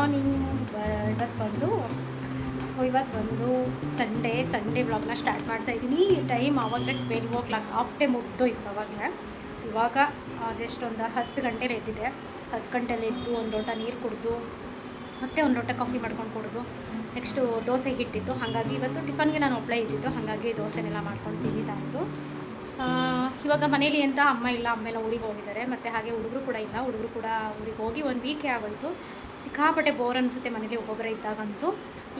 Morning. ಇವತ್ತು ಬಂದು Sunday ವ್ಲಾಗ್ನ ಸ್ಟಾರ್ಟ್ ಮಾಡ್ತಾಯಿದ್ದೀನಿ. ಟೈಮ್ ಆವಾಗಲೇ 12 o'clock, ಹಾಫ್ ಡೇ ಮುಗ್ದೋಯ್ತು ಆವಾಗಲೇ. ಸೊ ಇವಾಗ ಜಸ್ಟ್ ಒಂದು 10 ಗಂಟೆಲಿ ಎದ್ದಿದೆ. 10 ಗಂಟೆಲಿ ಎದ್ದು ಒಂದು ಲೋಟ ನೀರು ಕುಡಿದು ಮತ್ತು ಒಂದು ಲೋಟ ಕಾಫಿ ಮಾಡ್ಕೊಂಡು ಕುಡಿದು ನೆಕ್ಸ್ಟು ದೋಸೆ ಹಿಟ್ಟಿತ್ತು. ಹಾಗಾಗಿ ಇವತ್ತು ಟಿಫನ್ಗೆ ನಾನು ಒಬ್ಬಳೇ ಇದ್ದಿದ್ದು, ಹಾಗಾಗಿ ದೋಸೆನೆಲ್ಲ ಮಾಡ್ಕೊಂಡು ತಿಂದಿದ್ದಾಯಿತು. ಇವಾಗ ಮನೇಲಿ ಅಂತ ಅಮ್ಮ ಇಲ್ಲ, ಅಮ್ಮೆಲ್ಲ ಊರಿಗೆ ಹೋಗಿದ್ದಾರೆ. ಮತ್ತು ಹಾಗೆ ಹುಡುಗರು ಕೂಡ ಇಲ್ಲ, ಹುಡುಗರು ಕೂಡ ಊರಿಗೆ ಹೋಗಿ 1 ವೀಕೇ ಆಗೋಯಿತು. ಸಿಕ್ಕಾಪಟ್ಟೆ ಬೋರ್ ಅನಿಸುತ್ತೆ ಮನೇಲಿ ಒಬ್ಬೊಬ್ಬರೇ ಇದ್ದಾಗಂತೂ.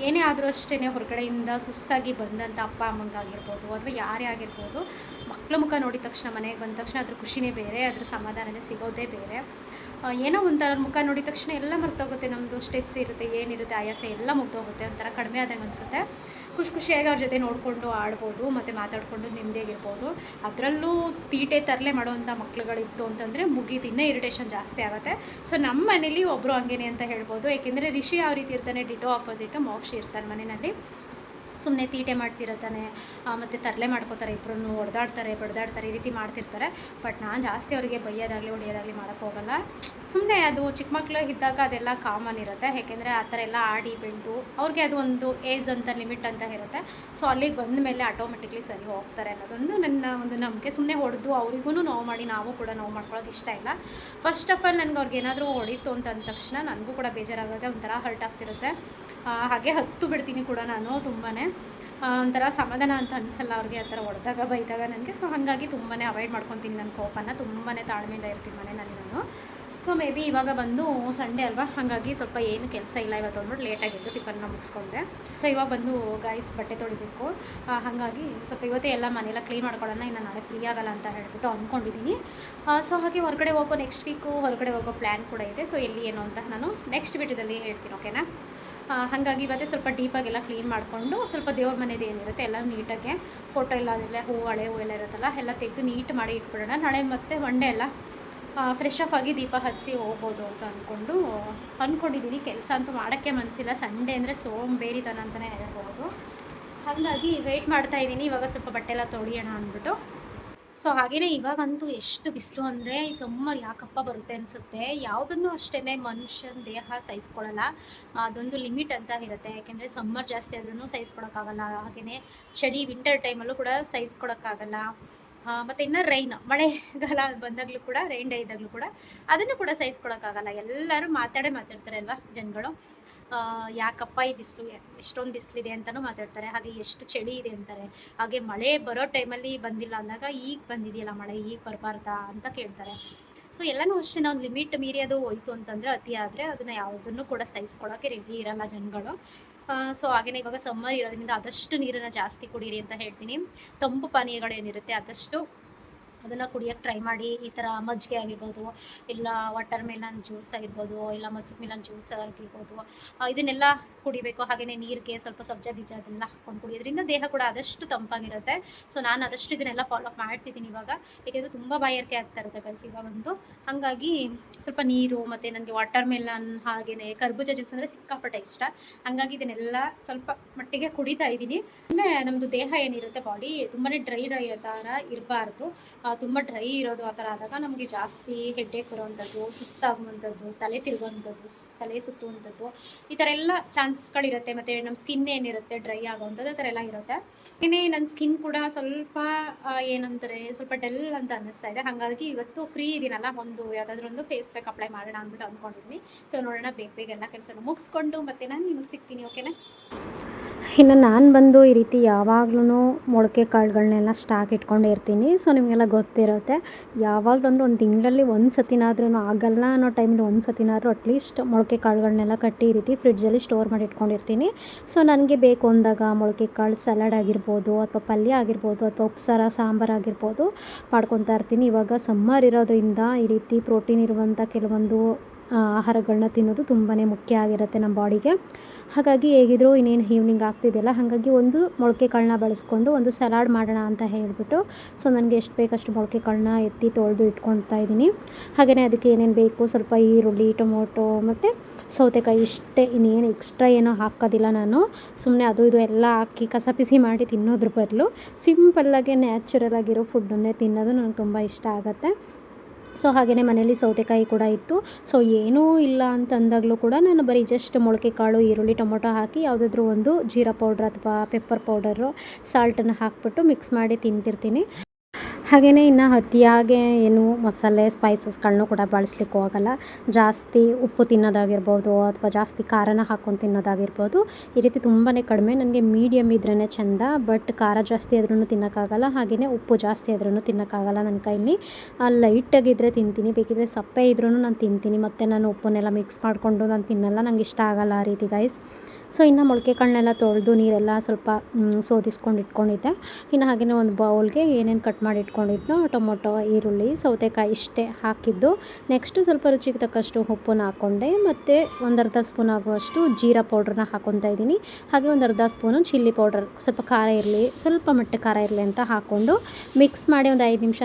ಏನೇ ಆದರೂ ಅಷ್ಟೇ ಹೊರಗಡೆಯಿಂದ ಸುಸ್ತಾಗಿ ಬಂದಂಥ ಅಪ್ಪ ಅಮ್ಮಂಗಾಗಿರ್ಬೋದು ಅಥವಾ ಯಾರೇ ಆಗಿರ್ಬೋದು, ಮಕ್ಕಳ ಮುಖ ನೋಡಿದ ತಕ್ಷಣ ಮನೆಗೆ ಬಂದ ತಕ್ಷಣ ಅದ್ರ ಖುಷಿನೇ ಬೇರೆ, ಅದ್ರ ಸಮಾಧಾನನೇ ಸಿಗೋದೇ ಬೇರೆ. ಏನೋ ಒಂಥರ ಮುಖ ನೋಡಿದ ತಕ್ಷಣ ಎಲ್ಲ ಮರ್ತೋಗುತ್ತೆ. ನಮ್ಮದು ಸ್ಟ್ರೆಸ್ ಇರುತ್ತೆ, ಏನಿರುತ್ತೆ ಆಯಾಸ ಎಲ್ಲ ಮುಗ್ದೋಗುತ್ತೆ, ಒಂಥರ ಕಡಿಮೆ ಆದಂಗೆ ಅನಿಸುತ್ತೆ. ಖುಷಿಯಾಗಿ ಅವ್ರ ಜೊತೆ ನೋಡಿಕೊಂಡು ಆಡ್ಬೋದು ಮತ್ತು ಮಾತಾಡಿಕೊಂಡು ನೆಮ್ಮದಿಯಾಗಿರ್ಬೋದು. ಅದರಲ್ಲೂ ತೀಟೆ ತರಲೆ ಮಾಡುವಂಥ ಮಕ್ಳುಗಳಿತ್ತು ಅಂತಂದರೆ ಮುಗೀತು, ಇನ್ನೂ ಇರಿಟೇಷನ್ ಜಾಸ್ತಿ ಆಗುತ್ತೆ. ಸೊ ನಮ್ಮ ಮನೇಲಿ ಒಬ್ಬರು ಹಂಗೇನೆ ಅಂತ ಹೇಳ್ಬೋದು. ಏಕೆಂದರೆ ರಿಷಿ ಯಾವ ರೀತಿ ಇರ್ತಾನೆ, ಡಿಟೋ ಆಪೋಸಿಟ್ ಮೋಕ್ಷಿ ಇರ್ತಾನೆ ಮನೆಯಲ್ಲಿ. ಸುಮ್ಮನೆ ತೀಟೆ ಮಾಡ್ತಿರ್ತಾನೆ ಮತ್ತು ತರಲೆ ಮಾಡ್ಕೋತಾರೆ, ಇಬ್ಬರನ್ನು ಹೊಡೆದಾಡ್ತಾರೆ ಬಡ್ದಾಡ್ತಾರೆ, ಈ ರೀತಿ ಮಾಡ್ತಿರ್ತಾರೆ. ಬಟ್ ನಾನು ಜಾಸ್ತಿ ಅವರಿಗೆ ಬೈಯೋದಾಗಲಿ ಹೊಡೆಯೋದಾಗಲಿ ಮಾಡೋಕ್ಕೆ ಹೋಗಲ್ಲ. ಸುಮ್ಮನೆ ಅದು ಚಿಕ್ಕ ಮಕ್ಕಳು ಇದ್ದಾಗ ಅದೆಲ್ಲ ಕಾಮನ್ ಇರುತ್ತೆ. ಯಾಕೆಂದರೆ ಆ ಥರ ಎಲ್ಲ ಆಡಿ ಬೆಳೆದು ಅವ್ರಿಗೆ ಅದು ಒಂದು ಏಜ್ ಅಂತ ಲಿಮಿಟ್ ಅಂತ ಇರುತ್ತೆ. ಸೊ ಅಲ್ಲಿಗೆ ಬಂದ ಮೇಲೆ ಆಟೋಮೆಟಿಕ್ಲಿ ಸರಿ ಹೋಗ್ತಾರೆ ಅನ್ನೋದೊಂದು ನನ್ನ ಒಂದು ನಂಬಿಕೆ. ಸುಮ್ಮನೆ ಹೊಡೆದು ಅವರಿಗೂ ನೋವು ಮಾಡಿ ನಾವು ಕೂಡ ನೋವು ಮಾಡ್ಕೊಳ್ಳೋದು ಇಷ್ಟ ಇಲ್ಲ. ಫಸ್ಟ್ ಆಫ್ ಆಲ್ ನನಗೆ ಅವ್ರಿಗೆ ಏನಾದರೂ ಹೊಡಿತು ಅಂತ ಅಂದ ತಕ್ಷಣ ನನಗೂ ಕೂಡ ಬೇಜಾರಾಗುತ್ತೆ, ಒಂಥರ ಹರ್ಟ್ ಆಗ್ತಿರುತ್ತೆ. ಹಾಗೆ ಹತ್ತು ಬಿಡ್ತೀನಿ ಕೂಡ ನಾನು. ತುಂಬಾ ಒಂಥರ ಸಮಾಧಾನ ಅಂತ ಅನಿಸಲ್ಲ ಅವ್ರಿಗೆ ಆ ಥರ ಹೊಡೆದಾಗ ಬೈದಾಗ ನನಗೆ. ಸೊ ಹಾಗಾಗಿ ತುಂಬಾ ಅವಾಯ್ಡ್ ಮಾಡ್ಕೊತೀನಿ ನನ್ನ ಕೋಪನ, ತುಂಬಾ ತಾಳ್ಮೆಯಿಂದ ಇರ್ತೀನಿ ಮನೆಯಲ್ಲಿ ನಾನು. ಸೊ ಮೇ ಬಿ ಇವಾಗ ಬಂದು ಸಂಡೇ ಅಲ್ವಾ, ಹಾಗಾಗಿ ಸ್ವಲ್ಪ ಏನು ಕೆಲಸ ಇಲ್ಲ ಇವತ್ತು ಅಂದ್ಬಿಟ್ಟು ಲೇಟಾಗಿದ್ದು ಟಿಫನ್ನ ಮುಗಿಸ್ಕೊಂಡೆ. ಸೊ ಇವಾಗ ಬಂದು ಗಾಯ್ಸ್ ಬಟ್ಟೆ ತೊಳಿಬೇಕು. ಹಾಗಾಗಿ ಸ್ವಲ್ಪ ಇವತ್ತೇ ಎಲ್ಲ ಮನೆಯೆಲ್ಲ ಕ್ಲೀನ್ ಮಾಡ್ಕೊಳ್ಳೋಣ, ಇನ್ನು ನಾಳೆ ಫ್ರೀ ಆಗಲ್ಲ ಅಂತ ಹೇಳ್ಬಿಟ್ಟು ಅಂದ್ಕೊಂಡಿದ್ದೀನಿ. ಸೊ ಹಾಗೆ ಹೊರಗಡೆ ಹೋಗೋ ನೆಕ್ಸ್ಟ್ ವೀಕು ಹೊರಗಡೆ ಹೋಗೋ ಪ್ಲ್ಯಾನ್ ಕೂಡ ಇದೆ. ಸೊ ಎಲ್ಲಿ ಏನು ಅಂತ ನಾನು ನೆಕ್ಸ್ಟ್ ವಿಡಿಯೋದಲ್ಲಿ ಹೇಳ್ತೀನಿ, ಓಕೆನಾ. ಹಾಗಾಗಿ ಇವತ್ತೇ ಸ್ವಲ್ಪ ಡೀಪಾಗೆಲ್ಲ ಕ್ಲೀನ್ ಮಾಡಿಕೊಂಡು ಸ್ವಲ್ಪ ದೇವ್ರ ಮನೆಯದು ಏನಿರುತ್ತೆ ಎಲ್ಲ ನೀಟಾಗೆ ಫೋಟೋ ಎಲ್ಲ ಅದೆಲ್ಲ ಹಳೆ ಹೂವು ಎಲ್ಲ ಇರುತ್ತಲ್ಲ ಎಲ್ಲ ತೆಗೆದು ನೀಟ್ ಮಾಡಿ ಇಟ್ಬಿಡೋಣ. ನಾಳೆ ಮತ್ತೆ ಮಂಡೇ ಎಲ್ಲ ಫ್ರೆಶ್ ಅಪ್ ಆಗಿ ದೀಪ ಹಚ್ಚಿ ಹೋಗ್ಬೋದು ಅಂತ ಅಂದ್ಕೊಂಡಿದ್ದೀನಿ. ಕೆಲಸ ಅಂತೂ ಮಾಡೋಕ್ಕೆ ಮನಸ್ಸಿಲ್ಲ, ಸಂಡೇ ಅಂದರೆ ಸೋಂಬೇರಿತನ ಅಂತಲೇ ಹೇಳ್ಬೋದು. ಹಾಗಾಗಿ ವೆಯ್ಟ್ ಮಾಡ್ತಾಯಿದ್ದೀನಿ ಇವಾಗ ಸ್ವಲ್ಪ ಬಟ್ಟೆ ಎಲ್ಲ ತೊಳಿಯೋಣ ಅಂದ್ಬಿಟ್ಟು. ಸೊ ಹಾಗೆಯೇ ಇವಾಗಂತೂ ಎಷ್ಟು ಬಿಸಿಲು ಅಂದರೆ ಈ ಸಮ್ಮರ್ ಯಾಕಪ್ಪ ಬರುತ್ತೆ ಅನಿಸುತ್ತೆ. ಯಾವುದನ್ನು ಅಷ್ಟೇ ಮನುಷ್ಯನ ದೇಹ ಸಹಿಸ್ಕೊಳ್ಳಲ್ಲ, ಅದೊಂದು ಲಿಮಿಟ್ ಅಂತ ಇರುತ್ತೆ. ಯಾಕೆಂದರೆ ಸಮ್ಮರ್ ಜಾಸ್ತಿ ಆದ್ರೂ ಸಹಿಸ್ಕೊಳಕ್ಕಾಗಲ್ಲ, ಹಾಗೆಯೇ ಚಳಿ ವಿಂಟರ್ ಟೈಮಲ್ಲೂ ಕೂಡ ಸಹಿಸ್ಕೊಳಕ್ಕಾಗಲ್ಲ. ಮತ್ತು ಇನ್ನು ಮಳೆಗಾಲ ಬಂದಾಗಲೂ ಕೂಡ, ರೈನ್ ಡೇ ಇದ್ದಾಗಲೂ ಕೂಡ ಅದನ್ನು ಕೂಡ ಸಹಿಸ್ಕೊಳಕ್ಕಾಗಲ್ಲ. ಎಲ್ಲರೂ ಮಾತಾಡ್ತಾರೆ ಅಲ್ವಾ ಜನಗಳು, ಯಾಕಪ್ಪ ಈ ಬಿಸಿಲು, ಎಷ್ಟೊಂದು ಬಿಸಿಲಿದೆ ಅಂತಲೂ ಮಾತಾಡ್ತಾರೆ. ಹಾಗೆ ಎಷ್ಟು ಚಳಿ ಇದೆ ಅಂತಾರೆ. ಹಾಗೆ ಮಳೆ ಬರೋ ಟೈಮಲ್ಲಿ ಬಂದಿಲ್ಲ ಅಂದಾಗ ಈಗ ಬಂದಿದೆಯಲ್ಲ ಮಳೆ, ಈಗ ಬರಬಾರ್ದಾ ಅಂತ ಕೇಳ್ತಾರೆ. ಸೊ ಎಲ್ಲನೂ ಅಷ್ಟೇ, ನಾವು ಲಿಮಿಟ್ ಮೀರಿ ಅದು ಹೋಯ್ತು ಅಂತಂದರೆ, ಅತಿ ಆದರೆ ಅದನ್ನು ಯಾವುದನ್ನು ಕೂಡ ಸಹಿಸ್ಕೊಳ್ಳೋಕ್ಕೆ ರೆಡಿ ಇರಲ್ಲ ಜನಗಳು. ಸೊ ಹಾಗೆಯೇ ಇವಾಗ ಸಮ್ಮರ್ ಇರೋದ್ರಿಂದ ಆದಷ್ಟು ನೀರನ್ನು ಜಾಸ್ತಿ ಕುಡೀರಿ ಅಂತ ಹೇಳ್ತೀನಿ. ತಂಪು ಪಾನೀಯಗಳೇನಿರುತ್ತೆ ಆದಷ್ಟು ಅದನ್ನು ಕುಡಿಯೋಕ್ಕೆ ಟ್ರೈ ಮಾಡಿ. ಈ ಥರ ಮಜ್ಜಿಗೆ ಆಗಿರ್ಬೋದು, ಇಲ್ಲ ವಾಟರ್ ಮೆಲನ್ ಜ್ಯೂಸ್ ಆಗಿರ್ಬೋದು, ಇಲ್ಲ ಮಸ್ಕ್ ಮಿಲನ್ ಜ್ಯೂಸ್ ಆಗಿರ್ಬೋದು, ಇದನ್ನೆಲ್ಲ ಕುಡಿಬೇಕು. ಹಾಗೆಯೇ ನೀರಿಗೆ ಸ್ವಲ್ಪ ಸಬ್ಜಾ ಬೀಜ ಅದನ್ನೆಲ್ಲ ಹಾಕ್ಕೊಂಡು ಕುಡಿಯೋದ್ರಿಂದ ದೇಹ ಕೂಡ ಆದಷ್ಟು ತಂಪಾಗಿರುತ್ತೆ. ಸೊ ನಾನು ಆದಷ್ಟು ಇದನ್ನೆಲ್ಲ ಫಾಲೋ ಅಪ್ ಮಾಡ್ತಿದ್ದೀನಿ ಇವಾಗ, ಏಕೆಂದರೆ ತುಂಬ ಬಾಯಾರಿಕೆ ಆಗ್ತಾ ಇರುತ್ತೆ ಗೈಸ್ ಇವಾಗಂತೂ. ಹಾಗಾಗಿ ಸ್ವಲ್ಪ ನೀರು ಮತ್ತು ನನಗೆ ವಾಟರ್ ಮೆಲನ್ ಹಾಗೆಯೇ ಕರ್ಬೂಜ ಜ್ಯೂಸ್ ಅಂದರೆ ಸಿಕ್ಕಾಪಟ್ಟೆ ಇಷ್ಟ. ಹಾಗಾಗಿ ಇದನ್ನೆಲ್ಲ ಸ್ವಲ್ಪ ಮಟ್ಟಿಗೆ ಕುಡಿತಾ ಇದ್ದೀನಿ. ಅಂದರೆ ನಮ್ಮದು ದೇಹ ಏನಿರುತ್ತೆ ಬಾಡಿ ತುಂಬಾ ಡ್ರೈ ಥರ ಇರಬಾರ್ದು. ತುಂಬ ಡ್ರೈ ಇರೋದು ಆ ಥರ ಆದಾಗ ನಮಗೆ ಜಾಸ್ತಿ ಹೆಡ್ಡೇಕ್ ಬರೋವಂಥದ್ದು, ಸುಸ್ತಾಗುವಂಥದ್ದು, ತಲೆ ತಿರುಗುವಂಥದ್ದು, ತಲೆ ಸುತ್ತುವಂಥದ್ದು, ಈ ಥರ ಎಲ್ಲ ಚಾನ್ಸಸ್ಗಳಿರುತ್ತೆ. ಮತ್ತು ನಮ್ಮ ಸ್ಕಿನ್ ಏನಿರುತ್ತೆ ಡ್ರೈ ಆಗೋವಂಥದ್ದು ಆ ಥರ ಎಲ್ಲ ಇರುತ್ತೆ. ನನ್ನ ಸ್ಕಿನ್ ಕೂಡ ಸ್ವಲ್ಪ ಏನಂತಾರೆ ಸ್ವಲ್ಪ ಡಲ್ ಅಂತ ಅನ್ನಿಸ್ತಾ ಇದೆ. ಹಾಗಾಗಿ ಇವತ್ತು ಫ್ರೀ ಇದೀನಲ್ಲ, ಯಾವುದಾದ್ರೂ ಒಂದು ಫೇಸ್ ಪ್ಯಾಕ್ ಅಪ್ಲೈ ಮಾಡೋಣ ಅಂದ್ಬಿಟ್ಟು ಅಂದ್ಕೊಂಡಿದ್ದೀನಿ. ಸೊ ನೋಡೋಣ, ಬೇಗ ಎಲ್ಲ ಕೆಲಸನ ಮುಗಿಸ್ಕೊಂಡು ಮತ್ತೆ ನಾನು ನಿಮಗೆ ಸಿಗ್ತೀನಿ, ಓಕೆನಾ. ಇನ್ನು ನಾನು ಬಂದು ಈ ರೀತಿ ಯಾವಾಗ್ಲೂ ಮೊಳಕೆ ಕಾಳುಗಳನ್ನೆಲ್ಲ ಸ್ಟಾಕ್ ಇಟ್ಕೊಂಡೇ ಇರ್ತೀನಿ. ಸೊ ನಿಮಗೆಲ್ಲ ಗೊತ್ತಿರುತ್ತೆ, ಯಾವಾಗಲೂ ಅಂದರೆ ಒಂದು ತಿಂಗಳಲ್ಲಿ ಒಂದು ಸತಿನಾದ್ರೂ ಆಗಲ್ಲ ಅನ್ನೋ ಟೈಮಲ್ಲಿ ಒಂದು ಸತಿನಾದ್ರೂ ಅಟ್ಲೀಸ್ಟ್ ಮೊಳಕೆ ಕಾಳುಗಳನ್ನೆಲ್ಲ ಕಟ್ಟಿ ಈ ರೀತಿ ಫ್ರಿಡ್ಜಲ್ಲಿ ಸ್ಟೋರ್ ಮಾಡಿ ಇಟ್ಕೊಂಡಿರ್ತೀನಿ. ಸೊ ನನಗೆ ಬೇಕು ಅಂದಾಗ ಮೊಳಕೆ ಕಾಳು ಸಲಾಡ್ ಆಗಿರ್ಬೋದು, ಅಥವಾ ಪಲ್ಯ ಆಗಿರ್ಬೋದು, ಅಥವಾ ಉಪ್ಸಾರು ಸಾಂಬಾರು ಆಗಿರ್ಬೋದು ಮಾಡ್ಕೊತಾ ಇರ್ತೀನಿ. ಇವಾಗ ಸಮ್ಮರ್ ಇರೋದ್ರಿಂದ ಈ ರೀತಿ ಪ್ರೋಟೀನ್ ಇರುವಂಥ ಕೆಲವೊಂದು ಆಹಾರಗಳನ್ನ ತಿನ್ನೋದು ತುಂಬಾ ಮುಖ್ಯ ಆಗಿರುತ್ತೆ ನಮ್ಮ ಬಾಡಿಗೆ. ಹಾಗಾಗಿ ಹೇಗಿದ್ರೂ ಇನ್ನೇನು ಈವ್ನಿಂಗ್ ಆಗ್ತಿದೆಯಲ್ಲ, ಹಾಗಾಗಿ ಒಂದು ಮೊಳಕೆ ಕಾಳನ್ನ ಬಳಸ್ಕೊಂಡು ಒಂದು ಸಲಾಡ್ ಮಾಡೋಣ ಅಂತ ಹೇಳಿಬಿಟ್ಟು, ಸೊ ನನಗೆ ಎಷ್ಟು ಬೇಕಷ್ಟು ಮೊಳಕೆ ಕಾಳನ್ನ ಎತ್ತಿ ತೊಳೆದು ಇಟ್ಕೊಳ್ತಾ ಇದ್ದೀನಿ. ಹಾಗೆಯೇ ಅದಕ್ಕೆ ಏನೇನು ಬೇಕು, ಸ್ವಲ್ಪ ಈರುಳ್ಳಿ, ಟೊಮೊಟೊ ಮತ್ತು ಸೌತೆಕಾಯಿ, ಇಷ್ಟೇ, ಇನ್ನೇನು ಎಕ್ಸ್ಟ್ರಾ ಏನೋ ಹಾಕೋದಿಲ್ಲ ನಾನು. ಸುಮ್ಮನೆ ಅದು ಇದು ಎಲ್ಲ ಹಾಕಿ ಕಸಪಿಸಿ ಮಾಡಿ ತಿನ್ನೋದ್ರ ಬದಲು ಸಿಂಪಲ್ಲಾಗಿ ನ್ಯಾಚುರಲ್ ಆಗಿರೋ ಫುಡ್ಡನ್ನೇ ತಿನ್ನೋದು ನನಗೆ ತುಂಬ ಇಷ್ಟ ಆಗುತ್ತೆ. ಸೊ ಹಾಗೆಯೇ ಮನೇಲಿ ಸೌತೆಕಾಯಿ ಕೂಡ ಇತ್ತು. ಸೊ ಏನೂ ಇಲ್ಲ ಅಂತ ಅಂದಾಗಲೂ ಕೂಡ ನಾನು ಬರೀ ಜಸ್ಟ್ ಮೊಳಕೆ ಕಾಳು, ಈರುಳ್ಳಿ, ಟೊಮೊಟೊ ಹಾಕಿ ಯಾವುದಾದ್ರೂ ಒಂದು ಜೀರಾ ಪೌಡ್ರ್ ಅಥವಾ ಪೆಪ್ಪರ್ ಪೌಡರು, ಸಾಲ್ಟನ್ನು ಹಾಕ್ಬಿಟ್ಟು ಮಿಕ್ಸ್ ಮಾಡಿ ತಿಂತಿರ್ತೀನಿ. ಹಾಗೆಯೇ ಇನ್ನು ಅತಿಯಾಗಿ ಏನು ಮಸಾಲೆ ಸ್ಪೈಸಸ್ಗಳನ್ನೂ ಕೂಡ ಬಳಸ್ಲಿಕ್ಕೆ ಹೋಗಲ್ಲ. ಜಾಸ್ತಿ ಉಪ್ಪು ತಿನ್ನೋದಾಗಿರ್ಬೋದು ಅಥವಾ ಜಾಸ್ತಿ ಖಾರನ ಹಾಕ್ಕೊಂಡು ತಿನ್ನೋದಾಗಿರ್ಬೋದು, ಈ ರೀತಿ ತುಂಬಾ ಕಡಿಮೆ. ನನಗೆ ಮೀಡಿಯಮ್ ಇದ್ರೇ ಚೆಂದ. ಬಟ್ ಖಾರ ಜಾಸ್ತಿ ಆದ್ರೂ ತಿನ್ನೋಕ್ಕಾಗಲ್ಲ, ಹಾಗೆಯೇ ಉಪ್ಪು ಜಾಸ್ತಿ ಆದ್ರೂ ತಿನ್ನೋಕ್ಕಾಗಲ್ಲ ನನ್ನ ಕೈಲಿ. ಲೈಟಾಗಿದ್ದರೆ ತಿಂತೀನಿ, ಬೇಕಿದ್ದರೆ ಸಪ್ಪೆ ಇದ್ರೂ ನಾನು ತಿಂತೀನಿ. ಮತ್ತು ನಾನು ಉಪ್ಪನ್ನೆಲ್ಲ ಮಿಕ್ಸ್ ಮಾಡಿಕೊಂಡು ನಾನು ತಿನ್ನಲ್ಲ, ನಂಗೆ ಇಷ್ಟ ಆಗಲ್ಲ ಆ ರೀತಿ ಗೈಸ್. ಸೊ ಇನ್ನು ಮೊಳಕೆ ಕಾಳನ್ನೆಲ್ಲ ತೊಳೆದು ನೀರೆಲ್ಲ ಸ್ವಲ್ಪ ಸೋದಿಸ್ಕೊಂಡು ಇಟ್ಕೊಂಡಿದ್ದೆ. ಇನ್ನು ಹಾಗೆಯೇ ಒಂದು ಬೌಲ್ಗೆ ಏನೇನು ಕಟ್ ಮಾಡಿ ಇಟ್ಕೊಂಡಿದ್ನೋ ಟೊಮೊಟೊ, ಈರುಳ್ಳಿ, ಸೌತೆಕಾಯಿ ಇಷ್ಟೇ ಹಾಕಿದ್ದು. ನೆಕ್ಸ್ಟು ಸ್ವಲ್ಪ ರುಚಿಗೆ ತಕ್ಕಷ್ಟು ಉಪ್ಪನ್ನು ಹಾಕ್ಕೊಂಡೆ, ಮತ್ತು ಒಂದು ಅರ್ಧ ಸ್ಪೂನ್ ಆಗುವಷ್ಟು ಜೀರಾ ಪೌಡ್ರನ್ನ ಹಾಕ್ಕೊತಾ ಇದ್ದೀನಿ. ಹಾಗೆ ಒಂದು ಅರ್ಧ ಸ್ಪೂನು ಚಿಲ್ಲಿ ಪೌಡರ್, ಸ್ವಲ್ಪ ಖಾರ ಇರಲಿ, ಸ್ವಲ್ಪ ಮಟ್ಟಿಗೆ ಖಾರ ಇರಲಿ ಅಂತ ಹಾಕ್ಕೊಂಡು ಮಿಕ್ಸ್ ಮಾಡಿ ಒಂದು 5 ನಿಮಿಷ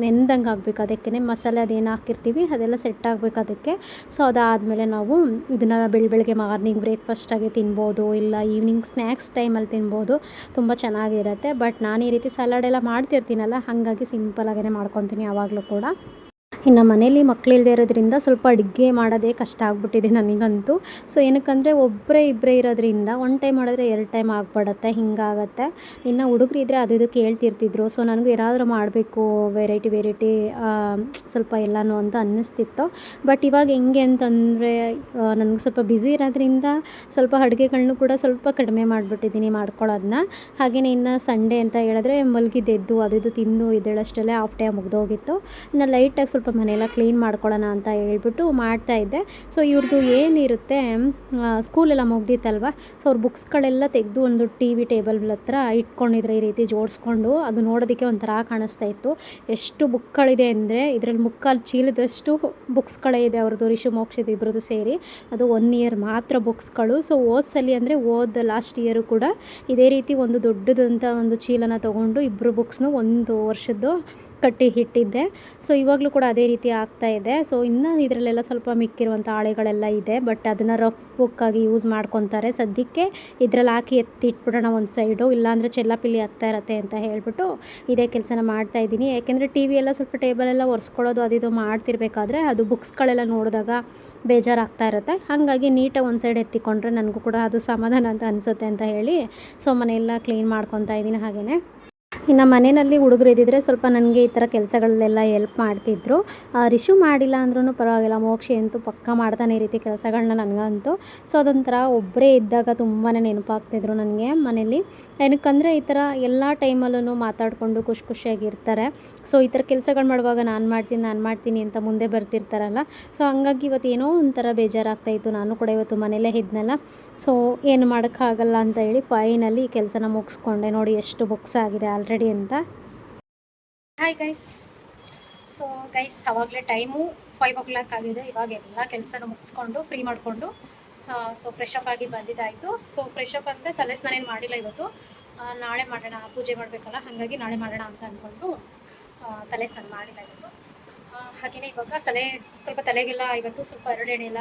ನೆಂದಂಗೆ ಆಗಬೇಕು. ಅದಕ್ಕೆ ಮಸಾಲೆ ಅದೇನು ಹಾಕಿರ್ತೀವಿ ಅದೆಲ್ಲ ಸೆಟ್ ಆಗಬೇಕು ಅದಕ್ಕೆ. ಸೊ ಅದಾದಮೇಲೆ ನಾವು ಇದನ್ನು ಬೆಳಗ್ಗೆ ಮಾರ್ನಿಂಗ್ ಬ್ರೇಕ್ಫಾಸ್ಟಾಗಿ ತಿನ್ಬೋದು, ಇಲ್ಲ ಈವ್ನಿಂಗ್ ಸ್ನ್ಯಾಕ್ಸ್ ಟೈಮಲ್ಲಿ ತಿನ್ಬೋದು, ತುಂಬ ಚೆನ್ನಾಗಿರುತ್ತೆ. ಬಟ್ ನಾನು ಈ ರೀತಿ ಸಲಾಡೆಲ್ಲ ಮಾಡ್ತಿರ್ತೀನಲ್ಲ, ಹಾಗಾಗಿ ಸಿಂಪಲಾಗೇ ಮಾಡ್ಕೊತೀನಿ ಯಾವಾಗಲೂ ಕೂಡ. ಇನ್ನು ಮನೇಲಿ ಮಕ್ಕಳಿಲ್ಲದೆ ಇರೋದ್ರಿಂದ ಸ್ವಲ್ಪ ಅಡುಗೆ ಮಾಡೋದೇ ಕಷ್ಟ ಆಗ್ಬಿಟ್ಟಿದೆ ನನಗಂತೂ. ಸೊ ಏನಕ್ಕಂದರೆ ಇಬ್ಬರೇ ಇರೋದ್ರಿಂದ ಒನ್ ಟೈಮ್ ಮಾಡಿದ್ರೆ 2 ಟೈಮ್ ಆಗಿಬಿಡುತ್ತೆ, ಹಿಂಗಾಗತ್ತೆ. ಇನ್ನು ಹುಡುಗರು ಇದ್ದರೆ ಅದು ಇದು ಕೇಳ್ತಿರ್ತಿದ್ರು. ಸೊ ನನಗೂ ಏನಾದರೂ ಮಾಡಬೇಕು ವೆರೈಟಿ ಸ್ವಲ್ಪ ಎಲ್ಲನೂ ಅಂತ ಅನ್ನಿಸ್ತಿತ್ತು. ಬಟ್ ಇವಾಗ ಹೆಂಗೆ ಅಂತಂದರೆ ನನಗೆ ಸ್ವಲ್ಪ ಬ್ಯುಸಿ ಇರೋದ್ರಿಂದ ಸ್ವಲ್ಪ ಅಡುಗೆಗಳನ್ನೂ ಕೂಡ ಸ್ವಲ್ಪ ಕಡಿಮೆ ಮಾಡಿಬಿಟ್ಟಿದ್ದೀನಿ ಮಾಡ್ಕೊಳ್ಳೋದನ್ನ. ಹಾಗೆಯೇ ಇನ್ನು ಸಂಡೇ ಅಂತ ಹೇಳಿದ್ರೆ ಮಲಗಿದ್ದೆದ್ದು ಅದು ಇದು ತಿಂದು ಇದ್ದೇಳಷ್ಟರಲ್ಲೇ ಹಾಫ್ ಡೇ ಮುಗಿದೋಗಿತ್ತು. ಇನ್ನು ಲೈಟಾಗಿ ಸ್ವಲ್ಪ ಮನೆಯೆಲ್ಲ ಕ್ಲೀನ್ ಮಾಡ್ಕೊಳ್ಳೋಣ ಅಂತ ಹೇಳ್ಬಿಟ್ಟು ಮಾಡ್ತಾಯಿದ್ದೆ. ಸೊ ಇವ್ರದ್ದು ಏನಿರುತ್ತೆ, ಸ್ಕೂಲೆಲ್ಲ ಮುಗ್ದಿತ್ತಲ್ವ, ಸೊ ಅವ್ರ ಬುಕ್ಸ್ಗಳೆಲ್ಲ ತೆಗೆದು ಒಂದು TV ಟೇಬಲ್ ಹತ್ರ ಇಟ್ಕೊಂಡಿದ್ರೆ ಈ ರೀತಿ ಜೋಡಿಸ್ಕೊಂಡು. ಅದು ನೋಡೋದಕ್ಕೆ ಒಂಥರ ಕಾಣಿಸ್ತಾ ಇತ್ತು. ಎಷ್ಟು ಬುಕ್ಗಳಿದೆ ಅಂದರೆ ಇದರಲ್ಲಿ ಮುಕ್ಕಾಲು ಚೀಲದಷ್ಟು ಬುಕ್ಸ್ಗಳೇ ಇದೆ ಅವ್ರದ್ದು, ರಿಷು ಮೋಕ್ಷಿತ್ ಇಬ್ಬರದ್ದು ಸೇರಿ. ಅದು 1 ಇಯರ್ ಮಾತ್ರ ಬುಕ್ಸ್ಗಳು. ಸೊ ಓದ್ಸಲಿ ಅಂದರೆ ಲಾಸ್ಟ್ ಇಯರು ಕೂಡ ಇದೇ ರೀತಿ ಒಂದು ದೊಡ್ಡದಂಥ ಒಂದು ಚೀಲನ ತೊಗೊಂಡು ಇಬ್ಬರು ಬುಕ್ಸ್ನು 1 ವರ್ಷದ್ದು ಕಟ್ಟಿ ಇಟ್ಟಿದ್ದೆ. ಸೊ ಇವಾಗಲೂ ಕೂಡ ಅದೇ ರೀತಿ ಆಗ್ತಾಯಿದೆ. ಸೊ ಇನ್ನು ಇದರಲ್ಲೆಲ್ಲ ಸ್ವಲ್ಪ ಮಿಕ್ಕಿರುವಂಥ ಹಾಳೆಗಳೆಲ್ಲ ಇದೆ, ಬಟ್ ಅದನ್ನು ರಫ್ ಬುಕ್ಕಾಗಿ ಯೂಸ್ ಮಾಡ್ಕೊತಾರೆ. ಸದ್ಯಕ್ಕೆ ಇದರಲ್ಲಿ ಹಾಕಿ ಎತ್ತಿಟ್ಬಿಡೋಣ ಒಂದು ಸೈಡು, ಇಲ್ಲಾಂದರೆ ಚೆಲ್ಲಾಪಿಲ್ಲಿ ಆಗ್ತಾ ಇರತ್ತೆ ಅಂತ ಹೇಳ್ಬಿಟ್ಟು ಇದೇ ಕೆಲಸನ ಮಾಡ್ತಾಯಿದ್ದೀನಿ. ಯಾಕೆಂದರೆ TV ಎಲ್ಲ ಸ್ವಲ್ಪ ಟೇಬಲೆಲ್ಲ ಒರೆಸ್ಕೊಳ್ಳೋದು ಅದು ಇದು ಮಾಡ್ತಿರ್ಬೇಕಾದ್ರೆ ಅದು ಬುಕ್ಸ್ಗಳೆಲ್ಲ ನೋಡಿದಾಗ ಬೇಜಾರಾಗ್ತಾ ಇರುತ್ತೆ. ಹಾಗಾಗಿ ನೀಟಾಗಿ ಒಂದು ಸೈಡ್ ಎತ್ತಿಕೊಂಡ್ರೆ ನನಗೂ ಕೂಡ ಅದು ಸಮಾಧಾನ ಅಂತ ಅನಿಸುತ್ತೆ ಅಂತ ಹೇಳಿ ಸೊ ಮನೆಯೆಲ್ಲ ಕ್ಲೀನ್ ಮಾಡ್ಕೊತಾ ಇದ್ದೀನಿ. ಹಾಗೆಯೇ ಇನ್ನು ಮನೆಯಲ್ಲಿ ಹುಡುಗರು ಇದ್ದಿದ್ರೆ ಸ್ವಲ್ಪ ನನಗೆ ಈ ಥರ ಕೆಲಸಗಳಲ್ಲೆಲ್ಲ ಹೆಲ್ಪ್ ಮಾಡ್ತಿದ್ರು. ರಿಷು ಮಾಡಿಲ್ಲ ಅಂದ್ರೂ ಪರವಾಗಿಲ್ಲ, ಮೋಕ್ಷಿ ಅಂತೂ ಪಕ್ಕ ಮಾಡ್ತಾನೆ ಈ ರೀತಿ ಕೆಲಸಗಳನ್ನ ನನಗಂತೂ. ಸೊ ಅದೊಂಥರ ಒಬ್ಬರೇ ಇದ್ದಾಗ ತುಂಬಾ ನೆನಪಾಗ್ತಿದ್ರು ನನಗೆ ಮನೇಲಿ. ಏನಕ್ಕಂದರೆ ಈ ಥರ ಎಲ್ಲ ಟೈಮಲ್ಲೂ ಮಾತಾಡಿಕೊಂಡು ಖುಷಿಯಾಗಿರ್ತಾರೆ. ಸೊ ಈ ಥರ ಕೆಲಸಗಳು ಮಾಡುವಾಗ ನಾನು ಮಾಡ್ತೀನಿ ಅಂತ ಮುಂದೆ ಬರ್ತಿರ್ತಾರಲ್ಲ. ಸೊ ಹಂಗಾಗಿ ಇವತ್ತು ಏನೋ ಒಂಥರ ಬೇಜಾರಾಗ್ತಾಯಿತ್ತು. ನಾನು ಕೂಡ ಇವತ್ತು ಮನೇಲೇ ಇದ್ನಲ್ಲ, ಸೊ ಏನು ಮಾಡೋಕ್ಕಾಗಲ್ಲ ಅಂತ ಹೇಳಿ ಫೈನಲಿ ಈ ಕೆಲಸನ ಮುಗಿಸ್ಕೊಂಡೆ. ನೋಡಿ ಎಷ್ಟು ಬುಕ್ಸ್ ಆಗಿದೆ ಆಲ್ರೆಡಿ ಅಂತ. Hi guys. ಸೊ ಗೈಸ್, ಆವಾಗಲೇ ಟೈಮು 5 o'clock ಆಗಿದೆ. ಇವಾಗ ಎಲ್ಲ ಕೆಲಸನ ಮುಗಿಸ್ಕೊಂಡು ಫ್ರೀ ಮಾಡಿಕೊಂಡು ಸೊ ಫ್ರೆಶ್ ಅಪ್ ಆಗಿ ಬಂದಿದ್ದಾಯಿತು. ಸೊ ಫ್ರೆಶ್ ಅಪ್ ಅಂದರೆ ತಲೆ ಸ್ನಾನ ಏನು ಮಾಡಿಲ್ಲ ಇವತ್ತು, ನಾಳೆ ಮಾಡೋಣ, ಪೂಜೆ ಮಾಡಬೇಕಲ್ಲ, ಹಾಗಾಗಿ ನಾಳೆ ಮಾಡೋಣ ಅಂತ ಅಂದ್ಕೊಂಡು ತಲೆ ಸ್ನಾನ ಮಾಡಿಲ್ಲ ಇವತ್ತು. ಹಾಗೆಯೇ ಇವಾಗ ಸ್ವಲ್ಪ ತಲೆಗೆಲ್ಲ ಇವತ್ತು ಸ್ವಲ್ಪ 2 ಎಣ್ಣೆ ಎಲ್ಲ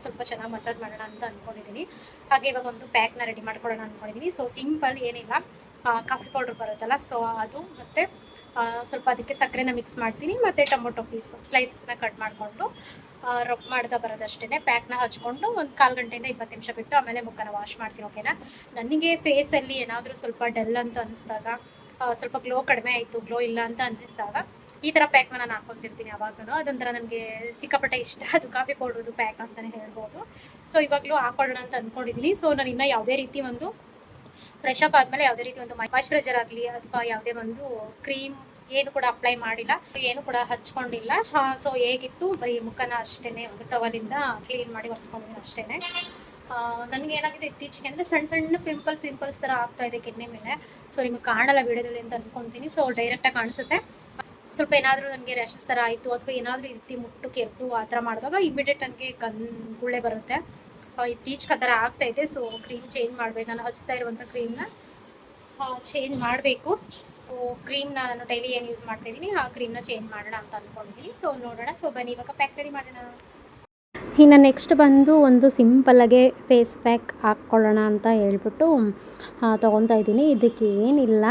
ಸ್ವಲ್ಪ ಚೆನ್ನಾಗಿ ಮಸಾಜ್ ಮಾಡೋಣ ಅಂತ ಅಂದ್ಕೊಂಡಿದ್ದೀನಿ. ಹಾಗೆ ಇವಾಗ ಒಂದು ಪ್ಯಾಕ್ನ ರೆಡಿ ಮಾಡ್ಕೊಳ್ಳೋಣ ಅಂದ್ಕೊಂಡಿದ್ದೀನಿ. ಸೊ ಸಿಂಪಲ್ ಏನಿಲ್ಲ, ಕಾಫಿ ಪೌಡ್ರ್ ಬರುತ್ತಲ್ಲ, ಸೊ ಅದು ಮತ್ತು ಸ್ವಲ್ಪ ಅದಕ್ಕೆ ಸಕ್ಕರೆನ ಮಿಕ್ಸ್ ಮಾಡ್ತೀನಿ, ಮತ್ತು ಟೊಮೊಟೊ ಸ್ಲೈಸಸ್ನ ಕಟ್ ಮಾಡಿಕೊಂಡು ರಬ್ ಮಾಡ್ತಾ ಬರೋದಷ್ಟೇ. ಪ್ಯಾಕ್ನ ಹಚ್ಕೊಂಡು ಒಂದು 1/4 ಗಂಟೆಯಿಂದ 20 ನಿಮಿಷ ಬಿಟ್ಟು ಆಮೇಲೆ ಮುಖನ ವಾಶ್ ಮಾಡ್ತೀನಿ. ಓಕೆನಾ. ನನಗೆ ಫೇಸಲ್ಲಿ ಏನಾದರೂ ಸ್ವಲ್ಪ ಡಲ್ ಅಂತ ಅನ್ನಿಸ್ದಾಗ, ಸ್ವಲ್ಪ ಗ್ಲೋ ಕಡಿಮೆ ಆಯಿತು, ಗ್ಲೋ ಇಲ್ಲ ಅಂತ ಅನ್ನಿಸ್ದಾಗ ಈ ಥರ ಪ್ಯಾಕ್ನ ನಾನು ಹಾಕ್ಕೊತಿರ್ತೀನಿ ಯಾವಾಗಲೂ. ಅದೊಂಥರ ನನಗೆ ಸಿಕ್ಕಾಪಟ್ಟೆ ಇಷ್ಟ, ಅದು ಕಾಫಿ ಪೌಡ್ರದ್ದು ಪ್ಯಾಕ್ ಅಂತಲೇ ಹೇಳ್ಬೋದು. ಸೊ ಇವಾಗಲೂ ಹಾಕೊಳ್ಳೋಣ ಅಂತ ಅಂದ್ಕೊಂಡಿದ್ದೀನಿ. ಸೊ ನಾನು ಇನ್ನೂ ಯಾವುದೇ ರೀತಿ ಒಂದು ಫ್ರೆಶ್ ಅಪ್ ಆದಮೇಲೆ ಯಾವುದೇ ರೀತಿ ಒಂದು ಮಾಯ್ಶ್ಚರೈಸರ್ ಆಗಲಿ ಅಥವಾ ಯಾವುದೇ ಒಂದು ಕ್ರೀಮ್ ಏನು ಕೂಡ ಅಪ್ಲೈ ಮಾಡಿಲ್ಲ, ಏನು ಕೂಡ ಹಚ್ಕೊಂಡಿಲ್ಲ. ಸೊ ಹೇಗಿತ್ತು ಬರೀ ಮುಖನ ಅಷ್ಟೇ ಒಂದು ಟವಲಿಂದ ಕ್ಲೀನ್ ಮಾಡಿ ಒರೆಸ್ಕೊಂಡಿದ್ದೀನಿ ಅಷ್ಟೇ. ನನಗೆ ಏನಾಗಿದೆ ಇತ್ತೀಚೆಗೆ ಅಂದರೆ ಸಣ್ಣ ಪಿಂಪಲ್ಸ್ ಥರ ಆಗ್ತಾ ಇದೆ ಕೆನ್ನೆ ಮೇಲೆ. ಸೊ ನಿಮಗೆ ಕಾಣಲ್ಲ ವಿಡಿಯೋದಲ್ಲಿ ಅಂತ ಅಂದ್ಕೊತೀನಿ. ಸೊ ಡೈರೆಕ್ಟಾಗಿ ಕಾಣಿಸುತ್ತೆ. ಸ್ವಲ್ಪ ಏನಾದರೂ ನನಗೆ ರ್ಯಾಷಸ್ ಥರ ಆಯಿತು ಅಥವಾ ಏನಾದರೂ ಈ ರೀತಿ ಮುಟ್ಟು ಕೆರೆದು ಆ ಥರ ಮಾಡಿದಾಗ ಇಮಿಡಿಯೇಟ್ ನನಗೆ ಗುಳ್ಳೆ ಬರುತ್ತೆ. ಇತ್ತೀಚೆಗೆ ಆ ಥರ ಆಗ್ತಾಯಿದೆ. ಸೊ ಕ್ರೀಮ್ ಚೇಂಜ್ ಮಾಡಬೇಕು, ನಾನು ಹಚ್ತಾ ಇರುವಂಥ ಕ್ರೀಮ್ನ ಚೇಂಜ್ ಮಾಡಬೇಕು. ಕ್ರೀಮ್ನ ನಾನು ಡೈಲಿ ಏನು ಯೂಸ್ ಮಾಡ್ತಾಯಿದ್ದೀನಿ ಆ ಕ್ರೀಮ್ನ ಚೇಂಜ್ ಮಾಡೋಣ ಅಂತ ಅಂದ್ಕೊಂಡಿದ್ದೀನಿ. ಸೊ ನೋಡೋಣ. ಸೊ ಬನ್ನಿ ಇವಾಗ ಪ್ಯಾಕ್ ರೆಡಿ ಮಾಡೋಣ. ಇನ್ನು ನೆಕ್ಸ್ಟ್ ಬಂದು ಒಂದು ಸಿಂಪಲ್ಲಾಗೆ ಫೇಸ್ ಪ್ಯಾಕ್ ಹಾಕ್ಕೊಳ್ಳೋಣ ಅಂತ ಹೇಳ್ಬಿಟ್ಟು ತೊಗೊತಾ ಇದ್ದೀನಿ. ಇದಕ್ಕೆ ಏನಿಲ್ಲ,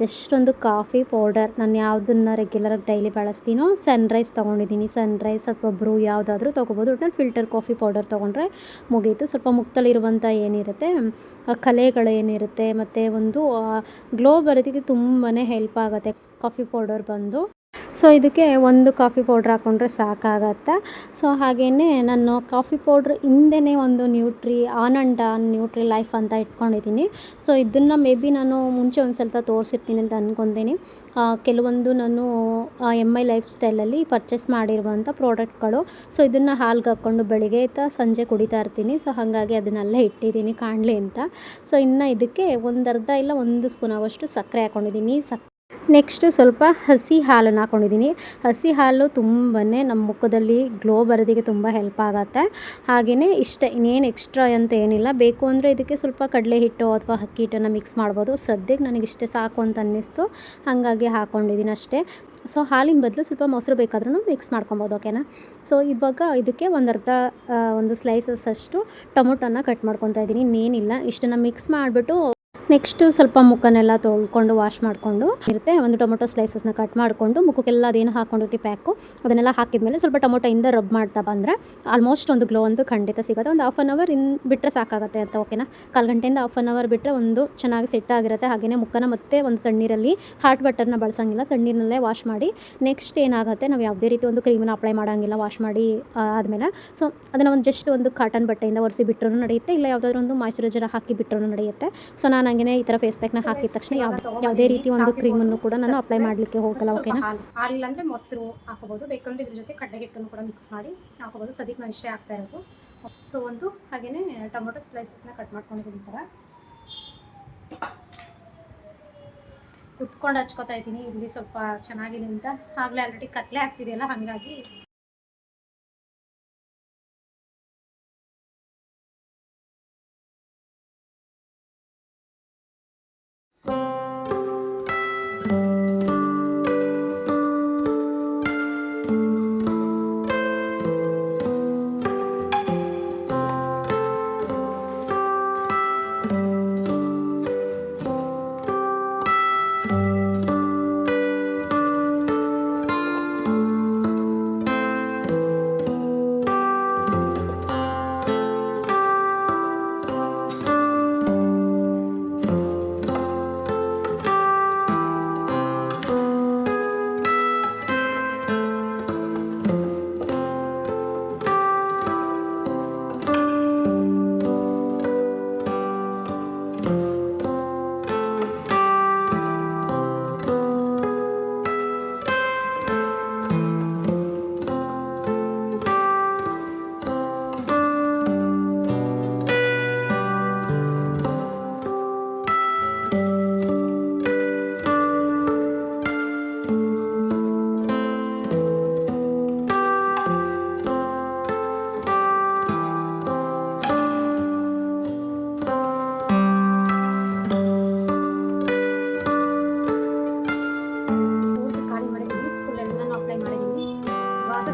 ಜಸ್ಟ್ ಒಂದು ಕಾಫಿ ಪೌಡರ್, ನಾನು ಯಾವುದನ್ನು ರೆಗ್ಯುಲರಾಗಿ ಡೈಲಿ ಬಳಸ್ತೀನೋ ಸನ್ರೈಸ್ ತೊಗೊಂಡಿದ್ದೀನಿ. ಸನ್ರೈಸ್ ಅಥವಾ ಬ್ರೂ ಯಾವುದಾದ್ರೂ ತೊಗೋಬೋದು. ಒಟ್ನಲ್ಲಿ ಫಿಲ್ಟರ್ ಕಾಫಿ ಪೌಡರ್ ತೊಗೊಂಡ್ರೆ ಮುಗೀತು. ಸ್ವಲ್ಪ ಮುಖದಲ್ಲಿರುವಂಥ ಏನಿರುತ್ತೆ ಕಲೆಗಳೇನಿರುತ್ತೆ ಮತ್ತು ಒಂದು ಗ್ಲೋ ಬರೋದಕ್ಕೆ ತುಂಬಾ ಹೆಲ್ಪ್ ಆಗುತ್ತೆ ಕಾಫಿ ಪೌಡರ್ ಬಂದು. ಸೊ ಇದಕ್ಕೆ ಒಂದು ಕಾಫಿ ಪೌಡ್ರ್ ಹಾಕ್ಕೊಂಡ್ರೆ ಸಾಕಾಗತ್ತೆ. ಸೊ ಹಾಗೆಯೇ ನಾನು ಕಾಫಿ ಪೌಡ್ರ್ ಹಿಂದೆಯೇ ಒಂದು on and on nutri life ಅಂತ ಇಟ್ಕೊಂಡಿದ್ದೀನಿ. ಸೊ ಇದನ್ನು ಮೇ ಬಿ ನಾನು ಮುಂಚೆ ಒಂದು ಸ್ವಲ್ಪ ತೋರಿಸಿರ್ತೀನಿ ಅಂತ ಅಂದ್ಕೊತೀನಿ. ಕೆಲವೊಂದು ನಾನು MI ಲೈಫ್ ಸ್ಟೈಲಲ್ಲಿ ಪರ್ಚೇಸ್ ಮಾಡಿರುವಂಥ ಪ್ರಾಡಕ್ಟ್ಗಳು. ಸೊ ಇದನ್ನು ಹಾಲ್ಗೆ ಹಾಕ್ಕೊಂಡು ಬೆಳಿಗ್ಗೆ ಸಂಜೆ ಕುಡಿತಾ ಇರ್ತೀನಿ. ಸೊ ಹಾಗಾಗಿ ಅದನ್ನಲ್ಲೇ ಇಟ್ಟಿದ್ದೀನಿ ಕಾಣಲಿ ಅಂತ. ಸೊ ಇನ್ನು ಇದಕ್ಕೆ ಒಂದು ಅರ್ಧ ಇಲ್ಲ 1 ಸ್ಪೂನ್ ಆಗೋಷ್ಟು ಸಕ್ಕರೆ ಹಾಕ್ಕೊಂಡಿದ್ದೀನಿ. ನೆಕ್ಸ್ಟು ಸ್ವಲ್ಪ ಹಸಿ ಹಾಲನ್ನು ಹಾಕ್ಕೊಂಡಿದ್ದೀನಿ. ಹಸಿ ಹಾಲು ತುಂಬಾ ನಮ್ಮ ಮುಖದಲ್ಲಿ ಗ್ಲೋ ಬರೋದಕ್ಕೆ ತುಂಬ ಹೆಲ್ಪ್ ಆಗುತ್ತೆ. ಹಾಗೆಯೇ ಇಷ್ಟೇ, ಇನ್ನೇನು ಎಕ್ಸ್ಟ್ರಾ ಅಂತ ಏನಿಲ್ಲ. ಬೇಕು ಅಂದರೆ ಇದಕ್ಕೆ ಸ್ವಲ್ಪ ಕಡಲೆ ಹಿಟ್ಟು ಅಥವಾ ಅಕ್ಕಿ ಹಿಟ್ಟನ್ನು ಮಿಕ್ಸ್ ಮಾಡ್ಬೋದು. ಸದ್ಯಕ್ಕೆ ನನಗಿಷ್ಟೇ ಸಾಕು ಅಂತ ಅನ್ನಿಸ್ತು, ಹಾಗಾಗಿ ಹಾಕ್ಕೊಂಡಿದ್ದೀನಿ ಅಷ್ಟೇ. ಸೊ ಹಾಲಿನ ಬದಲು ಸ್ವಲ್ಪ ಮೊಸರು ಬೇಕಾದ್ರೂ ಮಿಕ್ಸ್ ಮಾಡ್ಕೊಬೋದು, ಓಕೆನಾ. ಸೊ ಇವಾಗ ಇದಕ್ಕೆ ಒಂದು ಸ್ಲೈಸಸ್ ಅಷ್ಟು ಟೊಮೊಟೊನ ಕಟ್ ಮಾಡ್ಕೊತಾ ಇದ್ದೀನಿ. ಇನ್ನೇನಿಲ್ಲ, ಇಷ್ಟನ್ನು ಮಿಕ್ಸ್ ಮಾಡಿಬಿಟ್ಟು ನೆಕ್ಸ್ಟು ಸ್ವಲ್ಪ ಮುಖನೆಲ್ಲ ತೊಳ್ಕೊಂಡು ವಾಶ್ ಮಾಡಿಕೊಂಡು ಇರುತ್ತೆ. ಒಂದು ಟೊಮೊಟೊ ಸ್ಲೈಸಸ್ನ ಕಟ್ ಮಾಡಿಕೊಂಡು ಮುಖಕ್ಕೆಲ್ಲ ಅದೇನು ಹಾಕ್ಕೊಂಡಿರ್ತೀವಿ ಪ್ಯಾಕು ಅದನ್ನೆಲ್ಲ ಹಾಕಿದ್ಮೇಲೆ ಸ್ವಲ್ಪ ಟೊಮೊಟೊಯಿಂದ ರಬ್ ಮಾಡ್ತಾ ಬಂದರೆ ಆಲ್ಮೋಸ್ಟ್ ಒಂದು ಗ್ಲೋ ಅಂತೂ ಖಂಡಿತ ಸಿಗುತ್ತೆ. ಒಂದು ಹಾಫ್ ಆನ್ ಅವರ್ ಬಿಟ್ಟರೆ ಸಾಕಾಗುತ್ತೆ ಅಂತ, ಓಕೆನಾ. 1/4 ಗಂಟೆಯಿಂದ ಹಾಫ್ ಆನ್ ಅವರ್ ಬಿಟ್ಟರೆ ಒಂದು ಚೆನ್ನಾಗಿ ಸೆಟ್ ಆಗಿರುತ್ತೆ. ಹಾಗೆಯೇ ಮುಖನ ಮತ್ತೆ ಒಂದು ತಣ್ಣೀರಲ್ಲಿ ಹಾಟ್ ವಾಟರ್ನ ಬಳಸೋಂಗಿಲ್ಲ, ತಣ್ಣೀರಲ್ಲೇ ವಾಶ್ ಮಾಡಿ ನೆಕ್ಸ್ಟ್ ಏನಾಗುತ್ತೆ, ನಾವು ಯಾವುದೇ ರೀತಿ ಒಂದು ಕ್ರೀಮನ್ನು ಅಪ್ಲೈ ಮಾಡೋಂಗಿಲ್ಲ ವಾಶ್ ಮಾಡಿ ಆದಮೇಲೆ. ಸೊ ಅದನ್ನು ಜಸ್ಟ್ ಒಂದು ಕಾಟನ್ ಬಟ್ಟೆಯಿಂದ ಒರೆಸಿ ಬಿಟ್ಟರೂ ನಡೆಯುತ್ತೆ, ಇಲ್ಲ ಯಾವುದಾದ್ರೂ ಒಂದು ಮಾಯ್ಶ್ಚರೈಸರ್ ಹಾಕಿ ಬಿಟ್ಟರೂ ನಡೆಯುತ್ತೆ. ಸೊ ನಾನು ಹಂಗೆ ಈ ಥರ ಫೇಸ್ ಪ್ಯಾಕ್ನ ಹಾಕಿದ ತಕ್ಷಣ ಯಾವುದೇ ರೀತಿ ಒಂದು ಕ್ರೀಮನ್ನು ಕೂಡ ನಾನು ಅಪ್ಲೈ ಮಾಡಲಿಕ್ಕೆ ಹೋಗಲ್ಲ, ಓಕೆನಾ. ಹಾಲಿಲ್ಲ ಅಂದರೆ ಮೊಸರು ಹಾಕೋಬೋದು, ಬೇಕಂದ್ರೆ ಇದ್ರ ಜೊತೆ ಕಡಲೆ ಹಿಟ್ಟನ್ನು ಕೂಡ ಮಿಕ್ಸ್ ಮಾಡಿ ಹಾಕೋಬೋದು. ಸದ್ಯಕ್ಕೆ ನಾನು ಇಷ್ಟೇ ಆಗ್ತಾ ಇರೋದು. ಸೊ ಒಂದು ಹಾಗೆಯೇ ಟೊಮೊಟೊ ಸ್ಲೈಸಸ್ನ ಕಟ್ ಮಾಡ್ಕೊಂಡಿದ್ದೀನಿ. ಈ ಥರ ಕುತ್ಕೊಂಡು ಹಚ್ಕೋತಾ ಇದ್ದೀನಿ ಇಲ್ಲಿ ಸ್ವಲ್ಪ ಚೆನ್ನಾಗಿದೆ ಅಂತ. ಆಗಲೇ ಆಲ್ರೆಡಿ ಕತ್ಲೆ ಆಗ್ತಿದೆಯಲ್ಲ, ಹಾಗಾಗಿ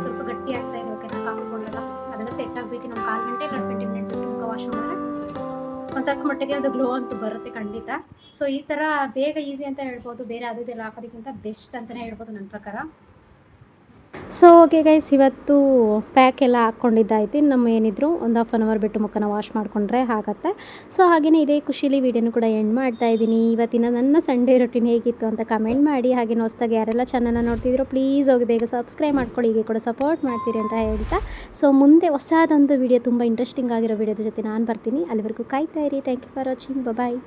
ಸ್ವಲ್ಪ ಗಟ್ಟಿ ಆಗ್ತಾ ಇದೆ, ಓಕೆನಾ. ಕಾಫಿ ಪೌಡರ್ ಅದೆಲ್ಲ ಸೆಟ್ ಆಗಬೇಕು. ನಾವು 1/4 ಗಂಟೆ 20 ಮಿನಿಟ್ ಬಿಟ್ಟು ಮುಖ ವಾಶ್ ಮಾಡಿದ್ರೆ ಒಂದು ತಕ್ಕ ಮಟ್ಟಿಗೆ ಅದು ಗ್ಲೋ ಅಂತೂ ಬರುತ್ತೆ ಖಂಡಿತ. ಸೊ ಈ ಥರ ಬೇಗ ಈಸಿ ಅಂತ ಹೇಳ್ಬೋದು, ಬೇರೆ ಅದೆಲ್ಲ ಹಾಕೋದಕ್ಕಿಂತ ಬೆಸ್ಟ್ ಅಂತಲೇ ಹೇಳ್ಬೋದು ನನ್ನ ಪ್ರಕಾರ. ಸೊ ಓಕೆ ಗೈಸ್, ಇವತ್ತು ಪ್ಯಾಕ್ ಎಲ್ಲ ಹಾಕ್ಕೊಂಡಿದ್ದಾಯ್ತು. ನಮ್ಮ ಏನಿದ್ರು ಒಂದು ಹಾಫ್ ಆನ್ ಅವರ್ ಬಿಟ್ಟು ಮುಖನ ವಾಶ್ ಮಾಡಿಕೊಂಡ್ರೆ ಆಗುತ್ತೆ. ಸೊ ಹಾಗೆಯೇ ಇದೇ ಖುಷಿಲಿ ವೀಡಿಯೋನು ಕೂಡ ಎಂಡ್ ಮಾಡ್ತಾ ಇದ್ದೀನಿ. ಇವತ್ತಿನ ನನ್ನ ಸಂಡೇ ರೊಟೀನ್ ಹೇಗಿತ್ತು ಅಂತ ಕಮೆಂಟ್ ಮಾಡಿ. ಹಾಗೆ ಹೊಸದಾಗಿ ಯಾರೆಲ್ಲ ಚಾನಲ್ನ ನೋಡ್ತಿದ್ರು ಪ್ಲೀಸ್ ಹೋಗಿ ಬೇಗ ಸಬ್ಸ್ಕ್ರೈಬ್ ಮಾಡ್ಕೊಳ್ಳಿ, ಹೀಗೆ ಕೂಡ ಸಪೋರ್ಟ್ ಮಾಡ್ತೀರಿ ಅಂತ ಹೇಳ್ತಾ, ಸೊ ಮುಂದೆ ಹೊಸದೊಂದು ವೀಡಿಯೋ ತುಂಬ ಇಂಟ್ರೆಸ್ಟಿಂಗ್ ಆಗಿರೋ ವೀಡಿಯೋದ ಜೊತೆ ನಾನು ಬರ್ತೀನಿ. ಅಲ್ಲಿವರೆಗೂ ಕಾಯ್ತಾ ಇರಿ. Thank you for watching. Bye.